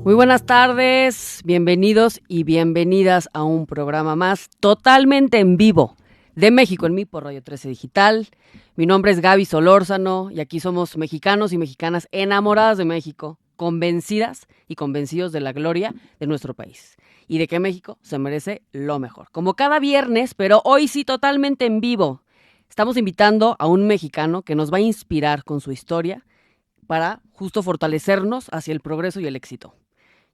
Muy buenas tardes, bienvenidos y bienvenidas a un programa más totalmente en vivo de México en mí por Radio 13 Digital. Mi nombre es Gaby Solórzano y aquí somos mexicanos y mexicanas enamoradas de México, convencidas y convencidos de la gloria de nuestro país y de que México se merece lo mejor. Como cada viernes, pero hoy sí totalmente en vivo, estamos invitando a un mexicano que nos va a inspirar con su historia para justo fortalecernos hacia el progreso y el éxito.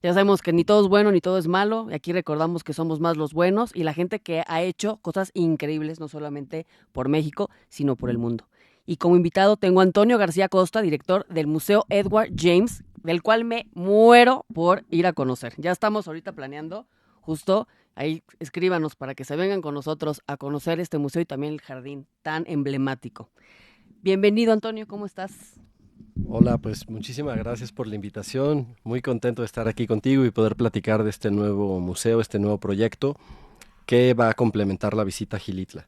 Ya sabemos que ni todo es bueno ni todo es malo, y aquí recordamos que somos más los buenos y la gente que ha hecho cosas increíbles, no solamente por México, sino por el mundo. Y como invitado tengo a Antonio García Costa, director del Museo Edward James, del cual me muero por ir a conocer. Ya estamos ahorita planeando, justo ahí escríbanos para que se vengan con nosotros a conocer este museo y también el jardín tan emblemático. Bienvenido, Antonio, ¿cómo estás? Hola, pues muchísimas gracias por la invitación. Muy contento de estar aquí contigo y poder platicar de este nuevo museo, este nuevo proyecto que va a complementar la visita a Xilitla.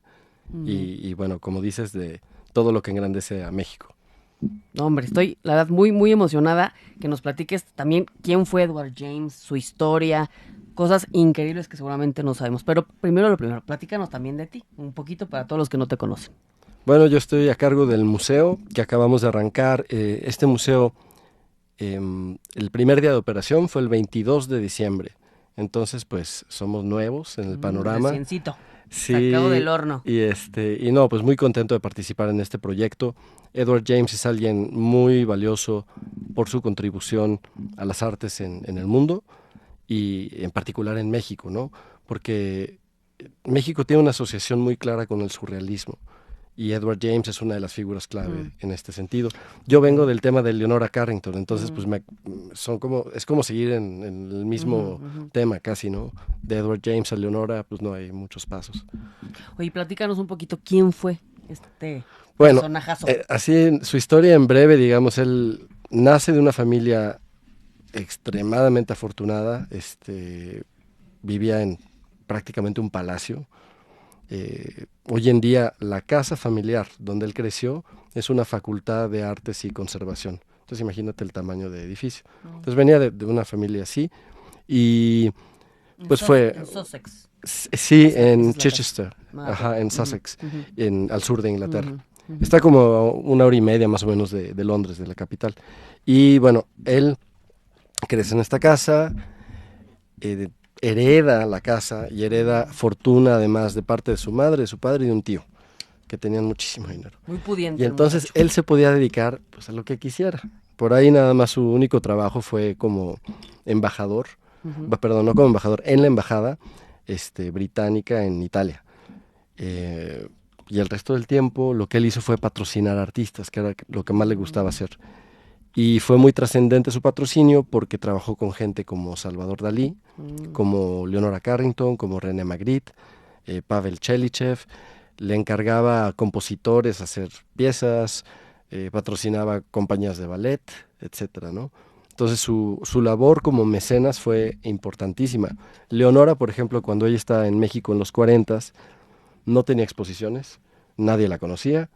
Y bueno, como dices, de todo lo que engrandece a México. No, hombre, estoy, la verdad, muy emocionada que nos platiques también quién fue Edward James, su historia, cosas increíbles que seguramente no sabemos. Pero primero lo primero, platícanos también de ti, un poquito para todos los que no te conocen. Bueno, yo estoy a cargo del museo que acabamos de arrancar. Este museo, el primer día de operación fue el 22 de diciembre. Entonces, pues somos nuevos en el panorama. Reciencito, sacado del Sí, horno. y no, pues muy contento de participar en este proyecto. Edward James es alguien muy valioso por su contribución a las artes en el mundo y en particular en México, ¿no? Porque México tiene una asociación muy clara con el surrealismo y Edward James es una de las figuras clave en este sentido. Yo vengo del tema de Leonora Carrington, entonces pues es como seguir en el mismo tema casi, ¿no? De Edward James a Leonora, pues no hay muchos pasos. Oye, platícanos un poquito quién fue este Bueno, personajazo. así su historia en breve, digamos, él nace de una familia extremadamente afortunada, vivía en prácticamente un palacio. Hoy en día la casa familiar donde él creció es una facultad de artes y conservación. Entonces imagínate el tamaño de edificio. Entonces venía de una familia así y pues fue, En Sussex. sí, Esa en es la casa. Chichester, Ah, ok. ajá, en Sussex, Ujú, al sur de Inglaterra. ujú. Está como a 1 hora y media más o menos de Londres, de la capital. Y bueno, él crece en esta casa, eh, hereda la casa y hereda fortuna además de parte de su madre, de su padre y de un tío, que tenían muchísimo dinero. Muy Y pudiente el entonces muchacho. él se podía dedicar pues, a lo que quisiera. Por ahí nada más su único trabajo fue como embajador, perdón, no como embajador, en la embajada británica en Italia. Eh, y el resto del tiempo lo que él hizo fue patrocinar artistas, que era lo que más le gustaba hacer. Y fue muy trascendente su patrocinio porque trabajó con gente como Salvador Dalí, como Leonora Carrington, como René Magritte, Pavel Chelichev. Le encargaba a compositores hacer piezas, patrocinaba compañías de ballet, etcétera, ¿no? Entonces su labor como mecenas fue importantísima. Leonora, por ejemplo, cuando ella estaba en México en los 40, no tenía exposiciones, nadie la conocía,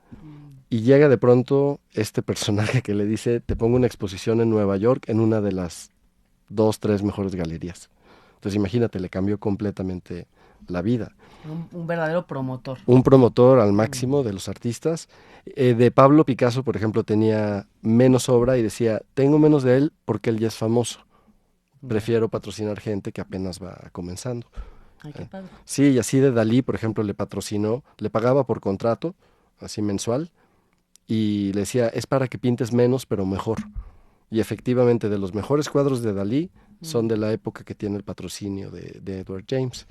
y llega de pronto este personaje que le dice, te pongo una exposición en Nueva York en una de las 2, 3 mejores galerías. Entonces imagínate, le cambió completamente la vida. Un verdadero promotor. Un promotor al máximo de los artistas. De Pablo Picasso, por ejemplo, tenía menos obra y decía, tengo menos de él porque él ya es famoso. Prefiero patrocinar gente que apenas va comenzando. Ay, qué padre. Sí, y así de Dalí, por ejemplo, le patrocinó, le pagaba por contrato, así mensual, y le decía, es para que pintes menos, pero mejor. Y efectivamente, de los mejores cuadros de Dalí son de la época que tiene el patrocinio de Edward James.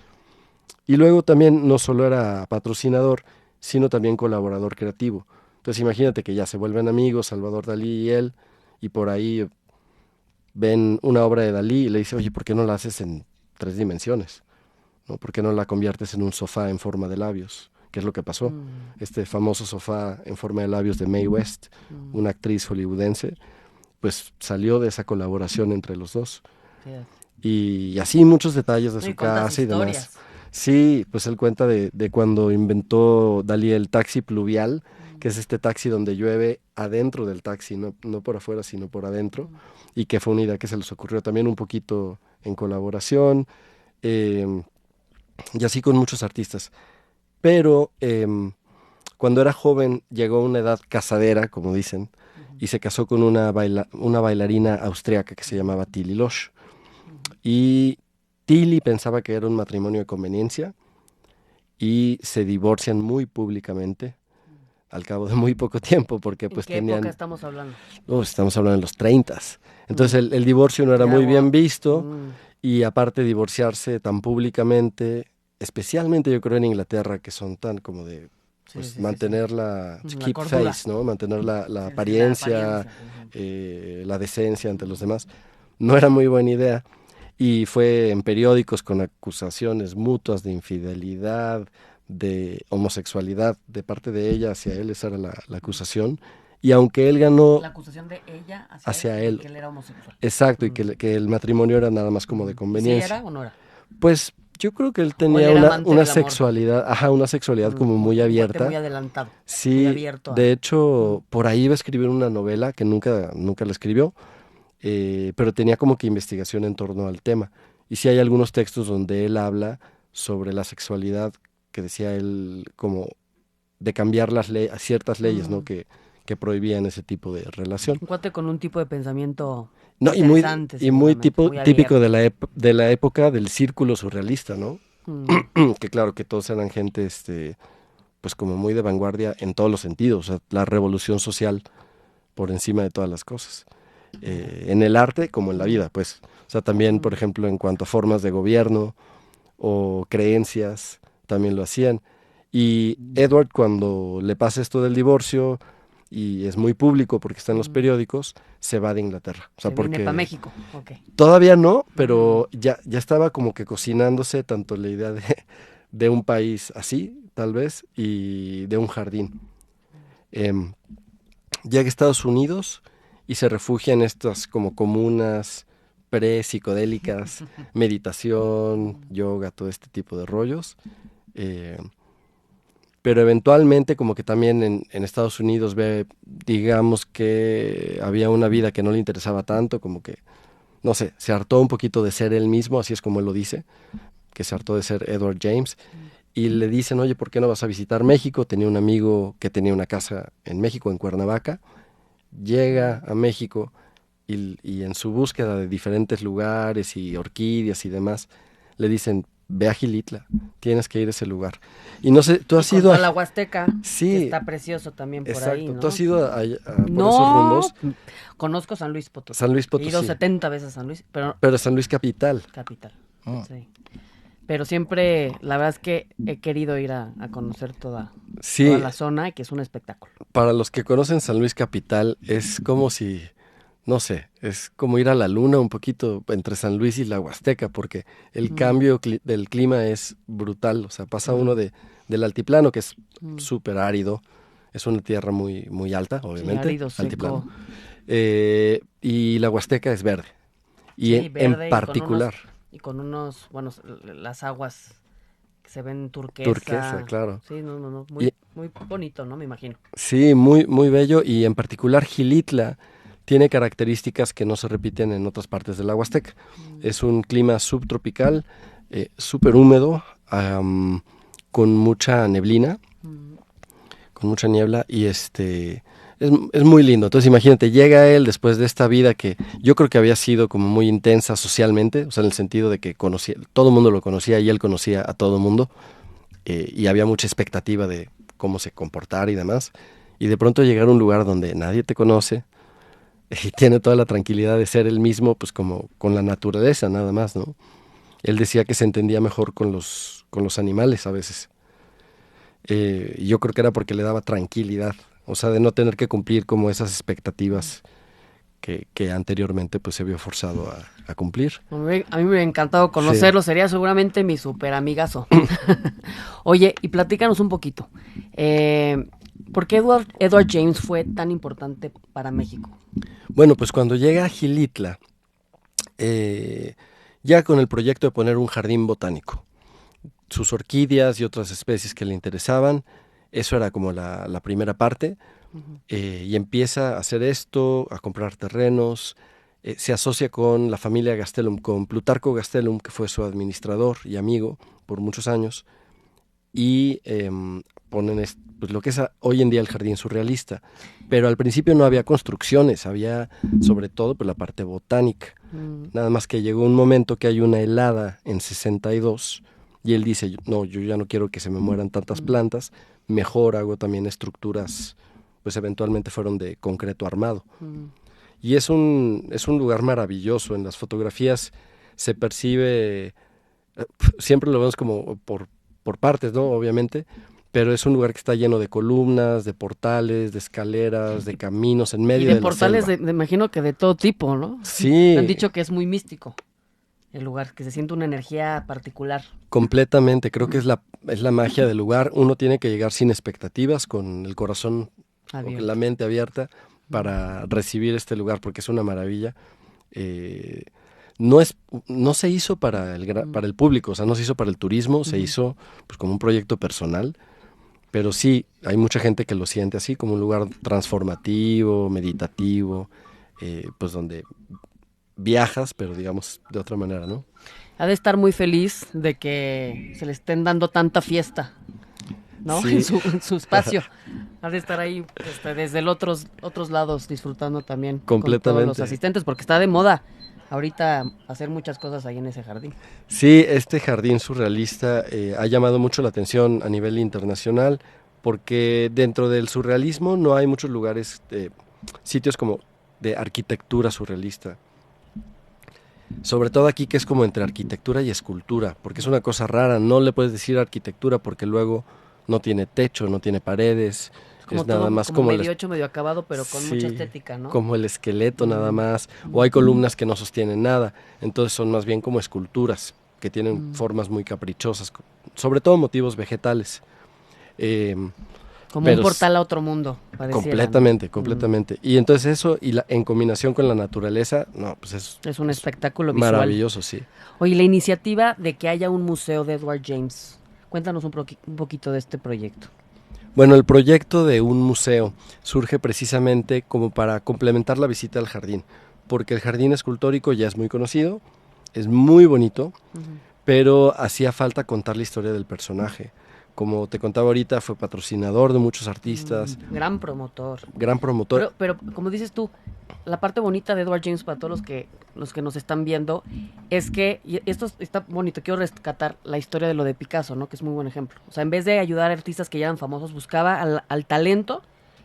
Y luego también no solo era patrocinador, sino también colaborador creativo. Entonces imagínate que ya se vuelven amigos, Salvador Dalí y él, y por ahí ven una obra de Dalí y le dice, oye, ¿por qué no la haces en 3 dimensiones? ¿No? ¿Por qué no la conviertes en un sofá en forma de labios? ¿Qué es lo que pasó? Este famoso sofá en forma de labios de Mae West, una actriz hollywoodense, pues salió de esa colaboración entre los dos. Fíjate. Y así muchos detalles de No, y su cuántas casa y demás. historias. Sí, pues él cuenta de cuando inventó Dalí el taxi pluvial, que es este taxi donde llueve adentro del taxi, no por afuera, sino por adentro, y que fue una idea que se les ocurrió también un poquito en colaboración, y así con muchos artistas. Pero cuando era joven llegó a una edad casadera, como dicen, y se casó con una bailarina austriaca que se llamaba Tilly Losch. Y Tilly pensaba que era un matrimonio de conveniencia y se divorcian muy públicamente al cabo de muy poco tiempo, porque pues ¿En qué tenían... época estamos hablando? estamos hablando de los 30. Entonces el divorcio no era muy bien visto, Mm. y aparte divorciarse tan públicamente, especialmente yo creo en Inglaterra, que son tan como de pues mantener la La keep cordura. face, ¿no? Mantener la Sí, apariencia, la decencia ante los demás, no era muy buena idea. Y fue en periódicos con acusaciones mutuas de infidelidad, de homosexualidad de parte de ella hacia él, esa era la acusación. Y aunque él ganó... La acusación de ella hacia él, él. de que él era homosexual. Exacto, y que el matrimonio era nada más como de conveniencia. ¿Sí era o no era? Pues yo creo que él ¿O tenía él era amante una del amor? sexualidad, una sexualidad como muy abierta. Muy adelantado. Muy Sí, abierto de hecho, por ahí iba a escribir una novela que nunca la escribió, pero tenía como que investigación en torno al tema. Y sí hay algunos textos donde él habla sobre la sexualidad, que decía él como de cambiar ciertas leyes, ¿no? Que prohibían ese tipo de relación. Un cuate con un tipo de pensamiento No, interesante, y muy típico abierto. de la época del círculo surrealista, ¿no? Que claro, que todos eran gente, pues como muy de vanguardia en todos los sentidos, o sea, la revolución social por encima de todas las cosas. En el arte como en la vida, pues. O sea, también, por ejemplo, en cuanto a formas de gobierno o creencias, también lo hacían. Y Edward, cuando le pasa esto del divorcio, y es muy público porque está en los periódicos, se va de Inglaterra. O sea, Se porque viene para México. Okay. Todavía no, pero ya estaba como que cocinándose tanto la idea de un país así, tal vez, y de un jardín. Llega a Estados Unidos y se refugia en estas como comunas pre-psicodélicas, meditación, yoga, todo este tipo de rollos. Pero eventualmente como que también en Estados Unidos ve, digamos que había una vida que no le interesaba tanto, como que, no sé, se hartó un poquito de ser él mismo, así es como él lo dice, que se hartó de ser Edward James, y le dicen, oye, ¿por qué no vas a visitar México? Tenía un amigo que tenía una casa en México, en Cuernavaca, llega a México y en su búsqueda de diferentes lugares y orquídeas y demás, le dicen, ve a Xilitla, tienes que ir a ese lugar. Y no sé, tú has ido a la Huasteca, sí, que está precioso también por exacto. ahí, ¿no? ¿Tú has ido por esos rumbos? Conozco San Luis Potosí. San Luis Potosí. He ido 70 veces a San Luis, pero San Luis capital. Sí. Pero siempre, la verdad es que he querido ir a conocer toda la zona, que es un espectáculo. Para los que conocen San Luis capital, es como si, no sé, es como ir a la luna un poquito entre San Luis y la Huasteca, porque el cambio del clima es brutal. O sea, pasa uno del altiplano, que es súper árido, es una tierra muy, muy alta, obviamente, árido, altiplano. Y la Huasteca es verde. Y verde en particular. Y con unos, bueno, las aguas que se ven turquesa. Turquesa, claro. Sí, muy bonito, ¿no? Me imagino. Sí, muy, muy bello, y en particular Xilitla tiene características que no se repiten en otras partes de la Huasteca. Es un clima subtropical, súper húmedo, con mucha neblina, con mucha niebla, y es muy lindo. Entonces imagínate, llega él después de esta vida que yo creo que había sido como muy intensa socialmente, o sea, en el sentido de que todo el mundo lo conocía y él conocía a todo el mundo, y había mucha expectativa de cómo se comportara y demás, y de pronto llegar a un lugar donde nadie te conoce y tiene toda la tranquilidad de ser él mismo, pues como con la naturaleza nada más, ¿no? Él decía que se entendía mejor con los animales a veces. Y yo creo que era porque le daba tranquilidad, o sea, de no tener que cumplir como esas expectativas que anteriormente pues se vio forzado a cumplir. A mí me hubiera encantado conocerlo, sería seguramente mi súper amigazo. Oye, y platícanos un poquito, ¿por qué Edward James fue tan importante para México? Bueno, pues cuando llega a Xilitla, ya con el proyecto de poner un jardín botánico, sus orquídeas y otras especies que le interesaban, Eso era como la primera parte. Y empieza a hacer esto, a comprar terrenos. Se asocia con la familia Gastelum, con Plutarco Gastelum, que fue su administrador y amigo por muchos años, y ponen pues, lo que es hoy en día el jardín surrealista. Pero al principio no había construcciones, había sobre todo pues, la parte botánica. Nada más que llegó un momento que hay una helada en 62 y él dice, no, yo ya no quiero que se me mueran tantas plantas, mejor hago también estructuras, pues eventualmente fueron de concreto armado. Y es un lugar maravilloso. En las fotografías se percibe, siempre lo vemos como por partes, ¿no? Obviamente, pero es un lugar que está lleno de columnas, de portales, de escaleras, de caminos en medio de la selva. Y de portales, me imagino que de todo tipo, ¿no? Sí. Me han dicho que es muy místico el lugar, que se siente una energía particular. Completamente, creo que es la magia del lugar. Uno tiene que llegar sin expectativas, con el corazón o con la mente abierta para recibir este lugar, porque es una maravilla. No se hizo para el público, o sea, no se hizo para el turismo, se hizo pues como un proyecto personal, pero sí, hay mucha gente que lo siente así, como un lugar transformativo, meditativo, pues donde viajas, pero digamos de otra manera, ¿no? Ha de estar muy feliz de que se le estén dando tanta fiesta, ¿no? Sí. En su espacio. Ha de estar ahí desde otros lados disfrutando también con todos los asistentes, porque está de moda ahorita hacer muchas cosas ahí en ese jardín. Sí, este jardín surrealista ha llamado mucho la atención a nivel internacional, porque dentro del surrealismo no hay muchos lugares, sitios como de arquitectura surrealista. Sobre todo aquí, que es como entre arquitectura y escultura, porque es una cosa rara, no le puedes decir arquitectura porque luego no tiene techo, no tiene paredes, como es nada más como medio hecho, medio acabado, pero con mucha estética, ¿no? Como el esqueleto nada más, o hay columnas que no sostienen nada, entonces son más bien como esculturas que tienen formas muy caprichosas, sobre todo motivos vegetales. Como un portal a otro mundo, pareciera. Completamente. Y entonces eso, en combinación con la naturaleza, no, pues es un espectáculo visual. Maravilloso, sí. Oye, la iniciativa de que haya un museo de Edward James, cuéntanos un poquito de este proyecto. Bueno, el proyecto de un museo surge precisamente como para complementar la visita al jardín, porque el jardín escultórico ya es muy conocido, es muy bonito, pero hacía falta contar la historia del personaje. Como te contaba ahorita, fue patrocinador de muchos artistas. Gran promotor. Gran promotor. Pero como dices tú, la parte bonita de Edward James para todos los que nos están viendo es que, y esto está bonito, quiero rescatar la historia de lo de Picasso, ¿no? Que es muy buen ejemplo. O sea, en vez de ayudar a artistas que ya eran famosos, buscaba al talento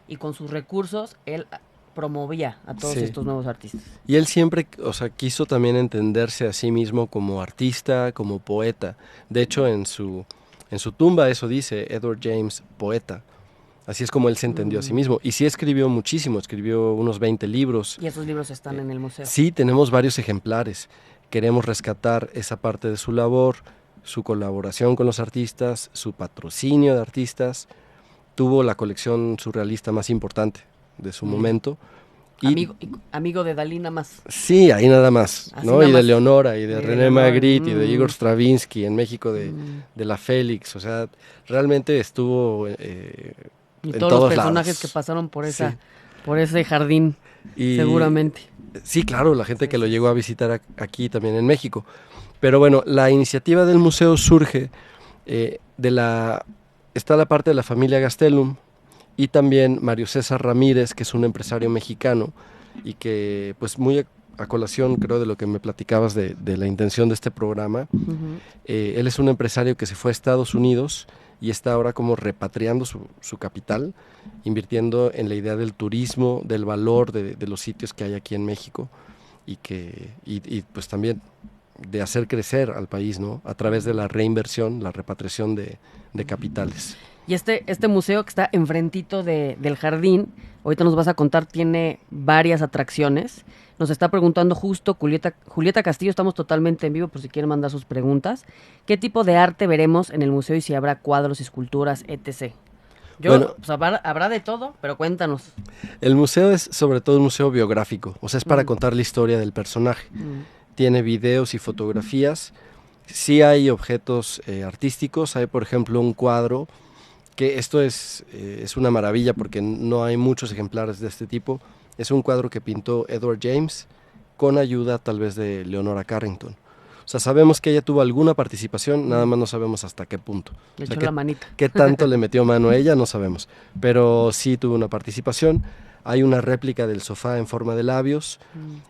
y con sus recursos él promovía a todos estos nuevos artistas. Y él siempre, o sea, quiso también entenderse a sí mismo como artista, como poeta. De hecho, en su tumba eso dice, Edward James, poeta. Así es como él se entendió a sí mismo. Y sí escribió muchísimo, escribió unos 20 libros. ¿Y esos libros están en el museo? Sí, tenemos varios ejemplares. Queremos rescatar esa parte de su labor, su colaboración con los artistas, su patrocinio de artistas. Tuvo la colección surrealista más importante de su momento. Amigo de Dalí nada más. Sí, ahí nada más, así ¿no? Nada y de más. Leonora, y de René Magritte, y de Igor Stravinsky, en México de la Félix. O sea, realmente estuvo y todos los personajes lados que pasaron por ese jardín, seguramente. Sí, claro, la gente que lo llegó a visitar aquí también en México. Pero bueno, la iniciativa del museo surge está la parte de la familia Gastelum, y también Mario César Ramírez, que es un empresario mexicano y que, pues muy a colación, creo, de lo que me platicabas de la intención de este programa. Él es un empresario que se fue a Estados Unidos y está ahora como repatriando su capital, invirtiendo en la idea del turismo, del valor de los sitios que hay aquí en México y pues también de hacer crecer al país, ¿no? A través de la reinversión, la repatriación de capitales. Y este museo que está enfrentito del jardín, ahorita nos vas a contar, tiene varias atracciones. Nos está preguntando justo Julieta Castillo, estamos totalmente en vivo por si quieren mandar sus preguntas. ¿Qué tipo de arte veremos en el museo y si habrá cuadros, esculturas, etc.? Pues habrá de todo, pero cuéntanos. El museo es sobre todo un museo biográfico, o sea, es para contar la historia del personaje. Tiene videos y fotografías. Sí hay objetos artísticos, hay por ejemplo un cuadro que esto es una maravilla porque no hay muchos ejemplares de este tipo. Es un cuadro que pintó Edward James con ayuda tal vez de Leonora Carrington. O sea, sabemos que ella tuvo alguna participación, nada más no sabemos hasta qué punto. Le O sea, echó la manita. qué tanto le metió mano a ella, no sabemos. Pero sí tuvo una participación. Hay una réplica del sofá en forma de labios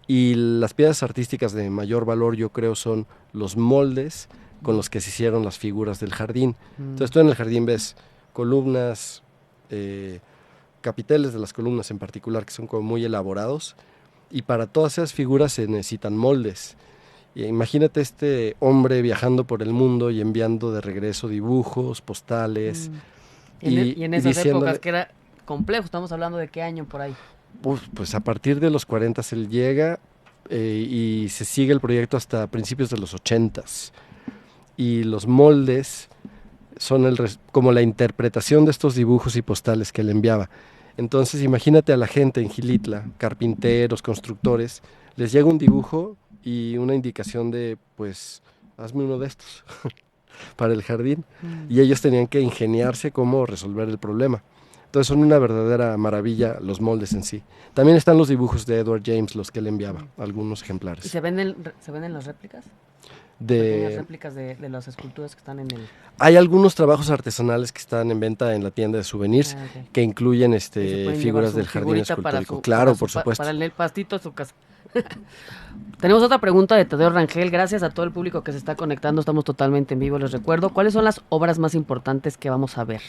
y las piezas artísticas de mayor valor, yo creo, son los moldes con los que se hicieron las figuras del jardín. Entonces tú en el jardín ves columnas, capiteles de las columnas en particular, que son como muy elaborados, y para todas esas figuras se necesitan moldes. Y imagínate este hombre viajando por el mundo y enviando de regreso dibujos, postales. Y en esas épocas que era complejo, estamos hablando de qué año por ahí. Pues a partir de los 40 él llega y se sigue el proyecto hasta principios de los 80. Y los moldes son como la interpretación de estos dibujos y postales que él enviaba. Entonces imagínate a la gente en Xilitla, carpinteros, constructores, les llega un dibujo y una indicación de, pues, hazme uno de estos para el jardín. Y ellos tenían que ingeniarse cómo resolver el problema. Entonces son una verdadera maravilla los moldes en sí. También están los dibujos de Edward James, los que él enviaba, algunos ejemplares. ¿Y se venden las réplicas? Las réplicas de las esculturas que están en el... Hay algunos trabajos artesanales que están en venta en la tienda de souvenirs que incluyen figuras del jardín escultórico. Claro, por supuesto. Para el pastito de su casa. Tenemos otra pregunta de Tadeo Rangel. Gracias a todo el público que se está conectando. Estamos totalmente en vivo. Les recuerdo, ¿cuáles son las obras más importantes que vamos a ver?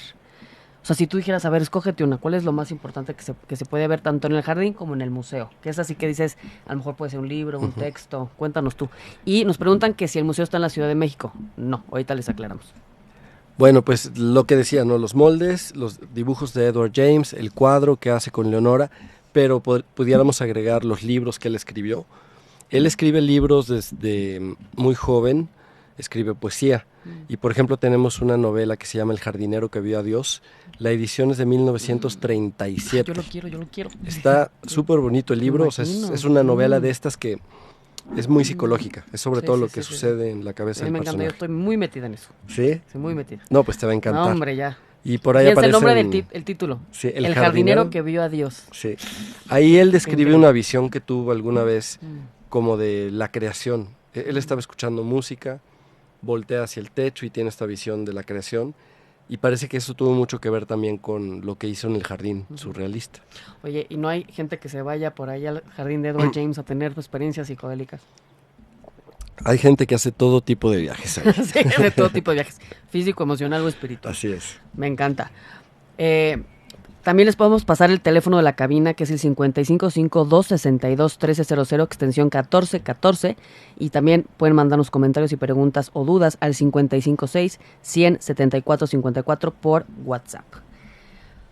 O sea, si tú dijeras, a ver, escógete una, ¿cuál es lo más importante que se puede ver tanto en el jardín como en el museo? Que es así que dices, a lo mejor puede ser un libro, un texto, cuéntanos tú. Y nos preguntan que si el museo está en la Ciudad de México. No, ahorita les aclaramos. Bueno, pues lo que decía, ¿no? Los moldes, los dibujos de Edward James, el cuadro que hace con Leonora, pero pudiéramos agregar los libros que él escribió. Él escribe libros desde muy joven, escribe poesía. Y por ejemplo tenemos una novela que se llama El jardinero que vio a Dios. La edición es de 1937. Yo lo quiero. Está súper bonito el libro, o sea, es una novela de estas que es muy psicológica, es sobre todo lo que sucede en la cabeza del personaje. Me encanta, yo estoy muy metida en eso. ¿Sí? Sí, muy metida. No, pues te va a encantar. No, hombre, ya. Y por ahí aparece el nombre del título. Sí, el jardinero que vio a Dios. Sí. Ahí él describe una visión que tuvo alguna vez como de la creación. Él estaba escuchando música, voltea hacia el techo y tiene esta visión de la creación, y parece que eso tuvo mucho que ver también con lo que hizo en el jardín surrealista. Oye, ¿y no hay gente que se vaya por ahí al jardín de Edward James a tener experiencias psicodélicas? Hay gente que hace todo tipo de viajes ahí. Sí, de todo tipo de viajes, físico, emocional o espiritual. Así es. Me encanta. También les podemos pasar el teléfono de la cabina, que es el 5552621300, extensión 1414, y también pueden mandarnos comentarios y preguntas o dudas al 556-100-7454 por WhatsApp.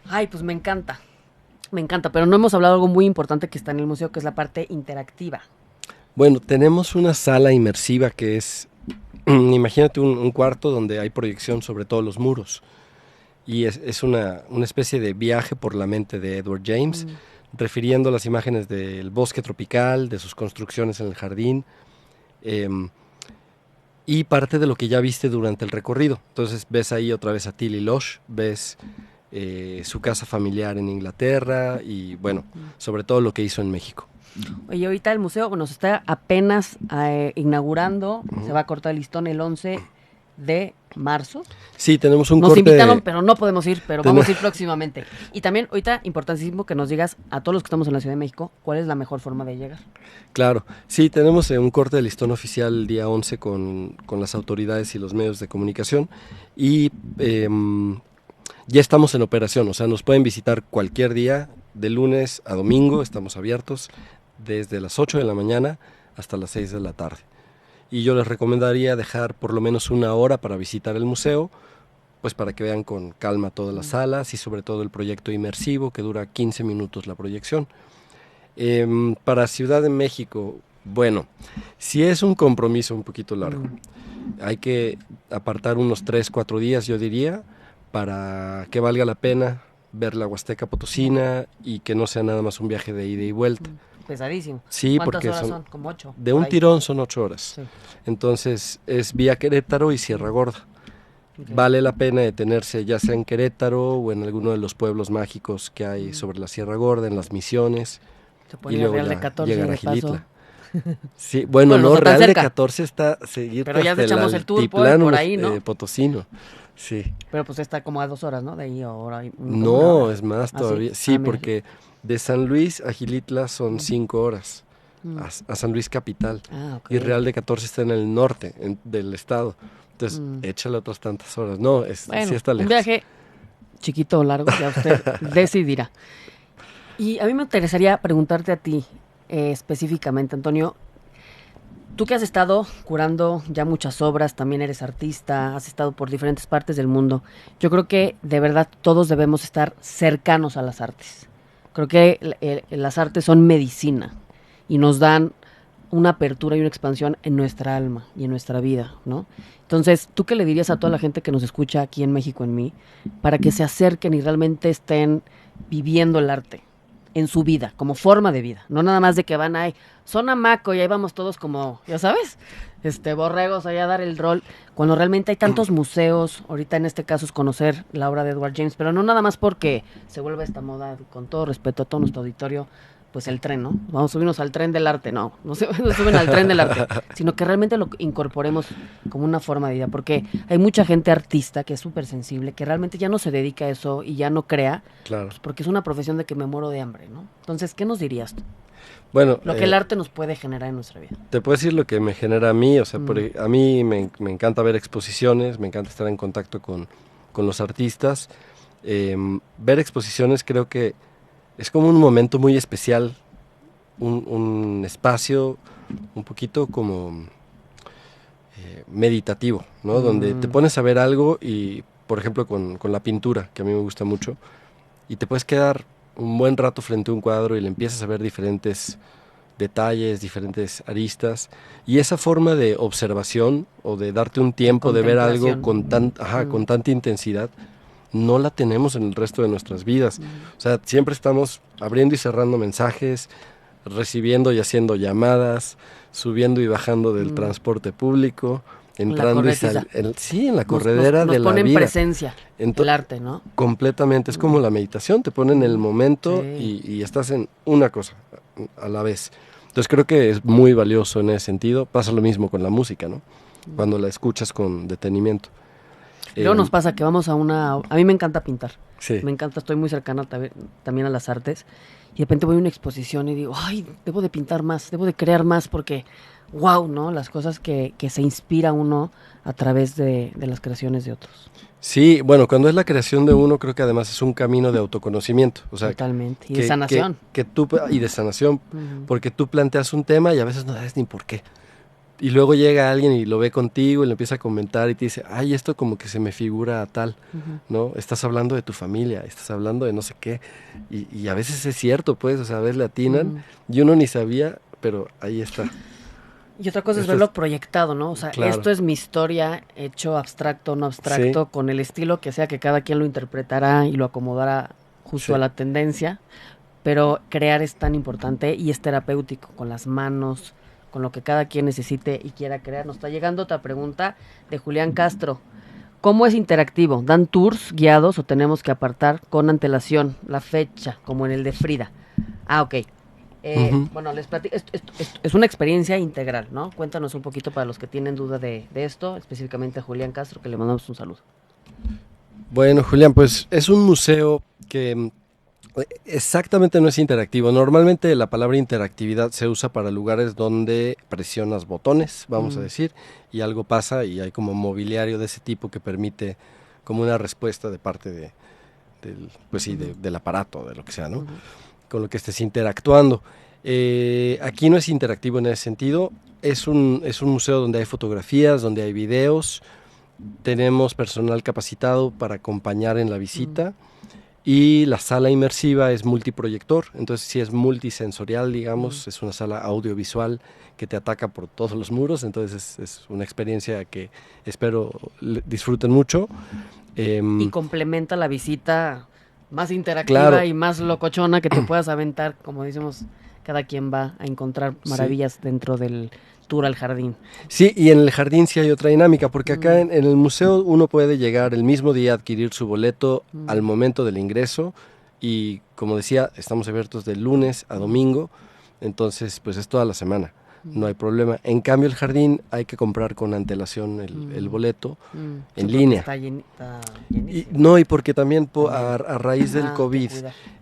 Ay, pues me encanta, pero no hemos hablado de algo muy importante que está en el museo, que es la parte interactiva. Bueno, tenemos una sala inmersiva que es, imagínate un cuarto donde hay proyección sobre todos los muros. Y es una especie de viaje por la mente de Edward James, refiriendo las imágenes del bosque tropical, de sus construcciones en el jardín, y parte de lo que ya viste durante el recorrido. Entonces ves ahí otra vez a Tilly Losh, ves su casa familiar en Inglaterra y bueno, sobre todo lo que hizo en México. Oye, ahorita el museo nos está apenas inaugurando, se va a cortar el listón el 11 de marzo. Sí, tenemos un corte. Nos invitaron, pero no podemos ir, pero vamos a ir próximamente. Y también, ahorita, importantísimo que nos digas a todos los que estamos en la Ciudad de México, ¿cuál es la mejor forma de llegar? Claro, sí, tenemos un corte de listón oficial el día 11 con las autoridades y los medios de comunicación, y ya estamos en operación, o sea, nos pueden visitar cualquier día, de lunes a domingo, estamos abiertos desde las 8 de la mañana hasta las 6 de la tarde. Y yo les recomendaría dejar por lo menos una hora para visitar el museo, pues para que vean con calma todas las salas y sobre todo el proyecto inmersivo, que dura 15 minutos la proyección. Para Ciudad de México, bueno, si es un compromiso un poquito largo, hay que apartar unos 3-4 días, yo diría, para que valga la pena ver la Huasteca Potosina y que no sea nada más un viaje de ida y vuelta. Pesadísimo. Sí, ¿cuántas porque horas son? Como 8. De un tirón son 8 horas. Sí. Entonces es vía Querétaro y Sierra Gorda. Okay. Vale la pena detenerse ya sea en Querétaro o en alguno de los pueblos mágicos que hay sobre la Sierra Gorda, en las Misiones, Se y pone luego Real de ya 14 llegar a de paso. Gilitla. Sí, bueno, Bueno, no no, está tan Real de cerca. 14 está seguirte Pero ya hasta el echamos el tour altiplano por ahí, ¿no? potosino. Sí. Pero pues está como a 2 horas, ¿no? De ahí a hora y como una No, hora. es más ¿Ah, sí? todavía. Sí, Mira. porque de San Luis a Gilitla son 5 horas, Mm. a San Luis capital. Ok. Y Real de 14 está en el norte del estado. Entonces, échale otras tantas horas. No, sí Bueno, está un lejos. viaje chiquito o largo, ya usted decidirá. Y a mí me interesaría preguntarte a ti, específicamente, Antonio, tú que has estado curando ya muchas obras, también eres artista, has estado por diferentes partes del mundo. Yo creo que de verdad todos debemos estar cercanos a las artes. Creo que las artes son medicina y nos dan una apertura y una expansión en nuestra alma y en nuestra vida, ¿no? Entonces, ¿tú qué le dirías a toda la gente que nos escucha aquí en México en mí para que se acerquen y realmente estén viviendo el arte en su vida, como forma de vida? No nada más de que van ahí, son hamaco y ahí vamos todos como, ya sabes, borregos allá a dar el rol, cuando realmente hay tantos museos, ahorita en este caso es conocer la obra de Edward James, pero no nada más porque se vuelve esta moda, con todo respeto a todo nuestro auditorio, pues el tren, ¿no? Vamos a subirnos al tren del arte, no no suben al tren del arte, sino que realmente lo incorporemos como una forma de vida, porque hay mucha gente artista que es súper sensible, que realmente ya no se dedica a eso y ya no crea, Claro. pues porque es una profesión de que me muero de hambre, ¿no? Entonces, ¿qué nos dirías tú? Bueno, Lo que el arte nos puede generar en nuestra vida. te puedo decir lo que me genera a mí. O sea, a mí me encanta ver exposiciones, me encanta estar en contacto con los artistas. Ver exposiciones creo que es como un momento muy especial, un espacio un poquito como meditativo, ¿no? Donde te pones a ver algo y, por ejemplo, con la pintura, que a mí me gusta mucho, y te puedes quedar un buen rato frente a un cuadro y le empiezas a ver diferentes detalles, diferentes aristas, y esa forma de observación o de darte un tiempo de ver algo con tanta intensidad, no la tenemos en el resto de nuestras vidas. O sea, siempre estamos abriendo y cerrando mensajes, recibiendo y haciendo llamadas, subiendo y bajando del transporte público, entrando y saliendo. Sí, en la corredera nos de la pone en vida. presencia el arte, ¿no? Completamente, es como la meditación, te pone en el momento y estás en una cosa a la vez. Entonces creo que es muy valioso en ese sentido. Pasa lo mismo con la música, ¿no? Cuando la escuchas con detenimiento. Luego nos pasa que vamos a a mí me encanta pintar. Sí. Me encanta, estoy muy cercana también a las artes. Y de repente voy a una exposición y digo, ay, debo de pintar más, debo de crear más porque, wow, ¿no? Las cosas que se inspira uno a través de las creaciones de otros. Sí, bueno, cuando es la creación de uno, creo que además es un camino de autoconocimiento. O sea, totalmente. Y de sanación. Y de sanación, porque tú planteas un tema y a veces no sabes ni por qué. Y luego llega alguien y lo ve contigo y le empieza a comentar y te dice, ay, esto como que se me figura a tal, ¿no? Estás hablando de tu familia, estás hablando de no sé qué. Y a veces es cierto, pues, o sea, a veces le atinan y uno ni sabía, pero ahí está. Y otra cosa es verlo proyectado, ¿no? O sea, claro. Esto es mi historia, hecho abstracto, no abstracto, sí, con el estilo que sea, que cada quien lo interpretará y lo acomodará justo a la tendencia, pero crear es tan importante y es terapéutico, con las manos, con lo que cada quien necesite y quiera crear. Nos está llegando otra pregunta de Julián Castro. ¿Cómo es interactivo? ¿Dan tours guiados o tenemos que apartar con antelación la fecha, como en el de Frida? Ah, ok. Bueno, les platico, es una experiencia integral, ¿no? Cuéntanos un poquito para los que tienen duda de esto, específicamente a Julián Castro, que le mandamos un saludo. Bueno, Julián, pues es un museo que exactamente no es interactivo. Normalmente la palabra interactividad se usa para lugares donde presionas botones, vamos a decir, y algo pasa y hay como mobiliario de ese tipo que permite como una respuesta de parte del aparato, de lo que sea, ¿no? Con lo que estés interactuando. Aquí no es interactivo en ese sentido. Es un museo donde hay fotografías, donde hay videos. Tenemos personal capacitado para acompañar en la visita. Y la sala inmersiva es multiproyector, entonces sí es multisensorial, digamos, es una sala audiovisual que te ataca por todos los muros, entonces es una experiencia que espero disfruten mucho. Y complementa la visita más interactiva, claro, y más locochona que te puedas aventar, como decimos, cada quien va a encontrar maravillas dentro del tour al jardín. Sí, y en el jardín sí hay otra dinámica, porque acá en el museo uno puede llegar el mismo día a adquirir su boleto al momento del ingreso y, como decía, estamos abiertos de lunes a domingo, entonces pues es toda la semana. No hay problema. En cambio, el jardín hay que comprar con antelación el boleto en línea. Está Y porque también a raíz del COVID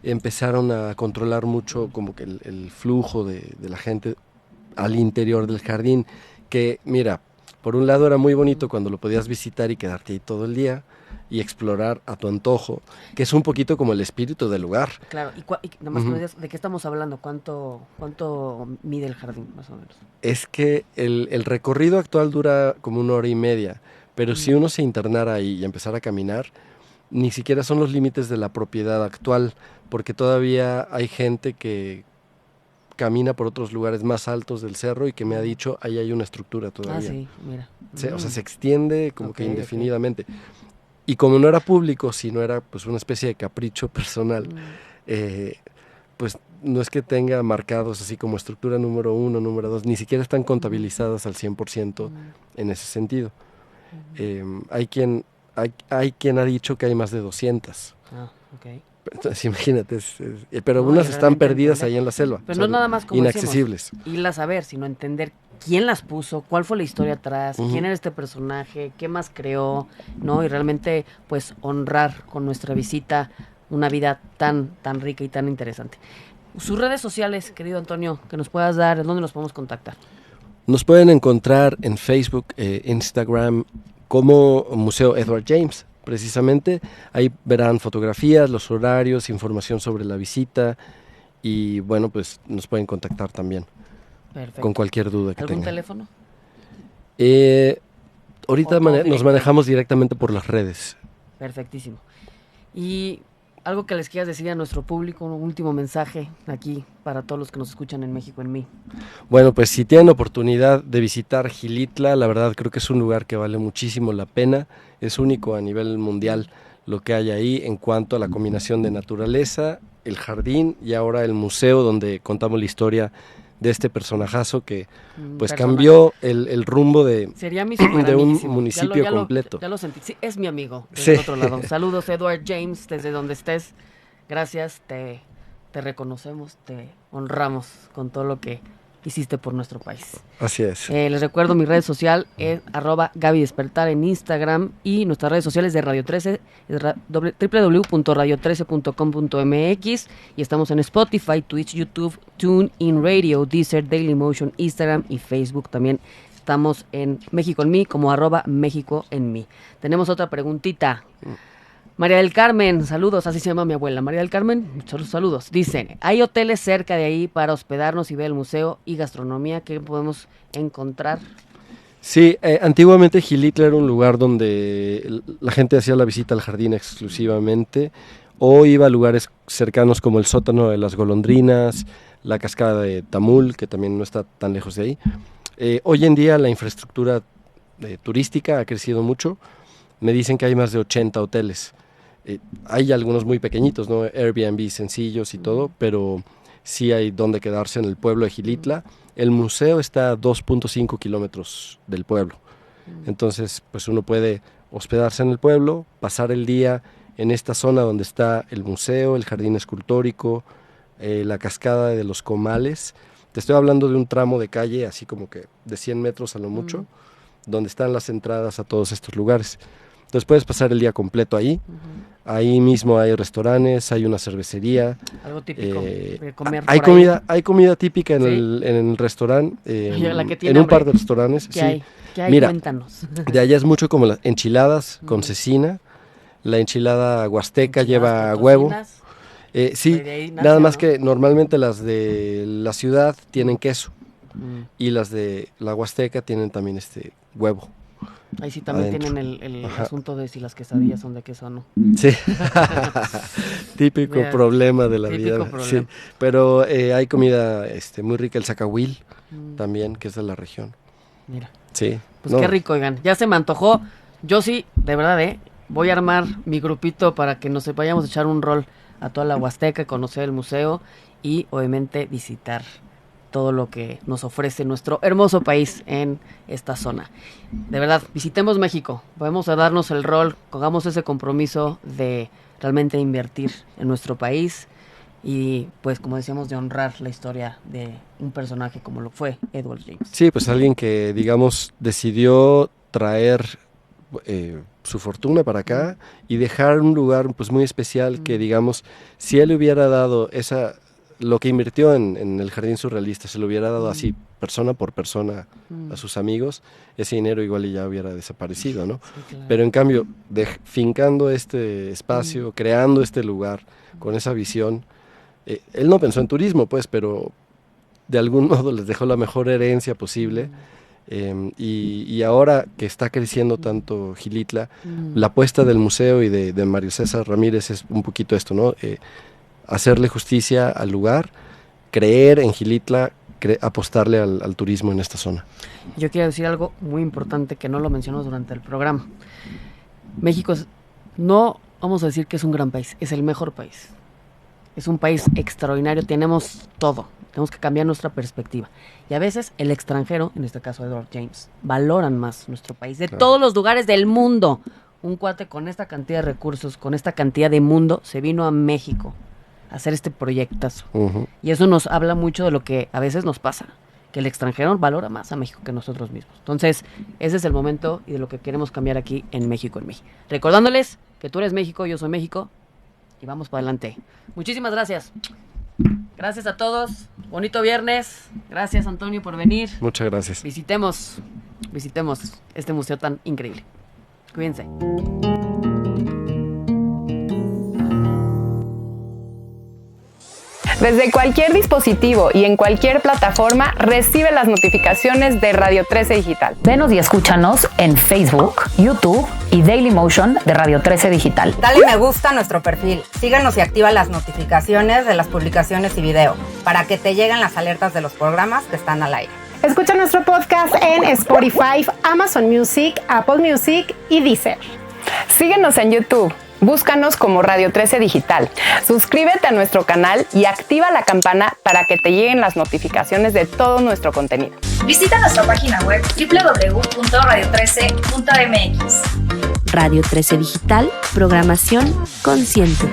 empezaron a controlar mucho como que el flujo de la gente al interior del jardín. Que, mira, por un lado era muy bonito cuando lo podías visitar y quedarte ahí todo el día y explorar a tu antojo, que es un poquito como el espíritu del lugar. Claro, y nada más que me digas, ¿de qué estamos hablando? ¿Cuánto mide el jardín, más o menos? Es que el recorrido actual dura como 1 hora y media, pero si uno se internara ahí y empezara a caminar, ni siquiera son los límites de la propiedad actual, porque todavía hay gente que camina por otros lugares más altos del cerro y que me ha dicho, ahí hay una estructura todavía. Ah, sí, mira. O sea, se extiende como que indefinidamente. Y como no era público, sino era pues una especie de capricho personal, pues no es que tenga marcados así como estructura número 1, número 2, ni siquiera están contabilizadas al 100% en ese sentido. Hay quien ha dicho que hay más de 200. Ah, ok. Entonces imagínate, pero unas están perdidas ahí en la selva. Pero no nada más como inaccesibles. Irlas a ver, sino entender quién las puso, cuál fue la historia atrás, quién era este personaje, qué más creó, ¿no? Y realmente, pues, honrar con nuestra visita una vida tan rica y tan interesante. Sus redes sociales, querido Antonio, que nos puedas dar, ¿dónde nos podemos contactar? Nos pueden encontrar en Facebook, Instagram, como Museo Edward James. Precisamente, ahí verán fotografías, los horarios, información sobre la visita y bueno, pues nos pueden contactar también. Perfecto. Con cualquier duda que tengan. ¿Algún teléfono? Ahorita nos manejamos directamente por las redes. Perfectísimo. Y algo que les quieras decir a nuestro público, un último mensaje aquí para todos los que nos escuchan en México en mí. Bueno, pues si tienen oportunidad de visitar Xilitla, la verdad creo que es un lugar que vale muchísimo la pena. Es único a nivel mundial lo que hay ahí en cuanto a la combinación de naturaleza, el jardín y ahora el museo donde contamos la historia de este personajazo que pues cambió el rumbo de un municipio completo. Ya lo sentí, sí, es mi amigo desde el otro lado. Saludos, Edward James, desde donde estés. Gracias, te reconocemos, te honramos con todo lo que hiciste por nuestro país. Así es. Les recuerdo, mi red social es @GabyDespertar en Instagram y nuestras redes sociales de Radio 13 es www.radio13.com.mx y estamos en Spotify, Twitch, YouTube, TuneIn Radio, Deezer, Dailymotion, Instagram y Facebook. También estamos en México en Mí como @México en Mí. Tenemos otra preguntita. María del Carmen, saludos, así se llama mi abuela. María del Carmen, muchos saludos. Dice, ¿hay hoteles cerca de ahí para hospedarnos y ver el museo y gastronomía? ¿Qué podemos encontrar? Sí, antiguamente Xilitla era un lugar donde la gente hacía la visita al jardín exclusivamente o iba a lugares cercanos como el sótano de las golondrinas, la cascada de Tamul, que también no está tan lejos de ahí. Hoy en día la infraestructura turística ha crecido mucho. Me dicen que hay más de 80 hoteles. Hay algunos muy pequeñitos, ¿no? Airbnb sencillos y todo, pero sí hay donde quedarse en el pueblo de Xilitla. El museo está a 2.5 kilómetros del pueblo. Entonces, pues uno puede hospedarse en el pueblo, pasar el día en esta zona donde está el museo, el jardín escultórico, la cascada de los Comales. Te estoy hablando de un tramo de calle, así como que de 100 metros a lo mucho, donde están las entradas a todos estos lugares. Entonces puedes pasar el día completo ahí. Ahí mismo hay restaurantes, hay una cervecería. Algo típico de comer hay por comida, ahí. Hay comida típica en el restaurante, en un par de restaurantes. ¿Qué hay? Mira, cuéntanos. De allá es mucho como las enchiladas con cecina. La enchilada huasteca lleva huevo. Sí, nada más que normalmente las de la ciudad tienen queso y las de la huasteca tienen también huevo. Ahí sí también adentro. Tienen el asunto de si las quesadillas son de queso o no. Sí, típico problema de la vida. Problema. Sí. Pero hay comida muy rica, el zacahuil también, que es de la región. Mira. Sí. Pues qué rico, oigan. Ya se me antojó. Yo sí, de verdad, voy a armar mi grupito para que nos vayamos a echar un rol a toda la Huasteca, conocer el museo y obviamente visitar todo lo que nos ofrece nuestro hermoso país en esta zona. De verdad, visitemos México, podemos darnos el rol, hagamos ese compromiso de realmente invertir en nuestro país y pues como decíamos de honrar la historia de un personaje como lo fue Edward James. Sí, pues alguien que digamos decidió traer su fortuna para acá y dejar un lugar pues muy especial que digamos si él hubiera dado lo que invirtió en el Jardín Surrealista, se lo hubiera dado así persona por persona a sus amigos, ese dinero igual ya hubiera desaparecido, ¿no? Sí, claro. Pero en cambio, fincando este espacio, creando este lugar con esa visión, él no pensó en turismo, pues, pero de algún modo les dejó la mejor herencia posible. Y ahora que está creciendo tanto Xilitla, la apuesta del museo y de Mario César Ramírez es un poquito esto, ¿no? Hacerle justicia al lugar, creer en Xilitla, apostarle al turismo en esta zona. Yo quiero decir algo muy importante que no lo mencionamos durante el programa. México no vamos a decir que es un gran país, es el mejor país. Es un país extraordinario, tenemos todo, tenemos que cambiar nuestra perspectiva. Y a veces el extranjero, en este caso Edward James, valoran más nuestro país. De todos los lugares del mundo, un cuate con esta cantidad de recursos, con esta cantidad de mundo, se vino a México a hacer este proyectazo. Y eso nos habla mucho de lo que a veces nos pasa, que el extranjero valora más a México que nosotros mismos. Entonces, ese es el momento y de lo que queremos cambiar aquí en México en México. Recordándoles que tú eres México, yo soy México, y vamos para adelante. Muchísimas gracias. Gracias a todos. Bonito viernes. Gracias, Antonio, por venir. Muchas gracias. Visitemos este museo tan increíble. Cuídense. Desde cualquier dispositivo y en cualquier plataforma, recibe las notificaciones de Radio 13 Digital. Venos y escúchanos en Facebook, YouTube y Dailymotion de Radio 13 Digital. Dale me gusta a nuestro perfil. Síguenos y activa las notificaciones de las publicaciones y video para que te lleguen las alertas de los programas que están al aire. Escucha nuestro podcast en Spotify, Amazon Music, Apple Music y Deezer. Síguenos en YouTube. Búscanos como Radio 13 Digital. Suscríbete a nuestro canal y activa la campana para que te lleguen las notificaciones de todo nuestro contenido. Visita nuestra página web www.radio13.mx. Radio 13 Digital, programación consciente.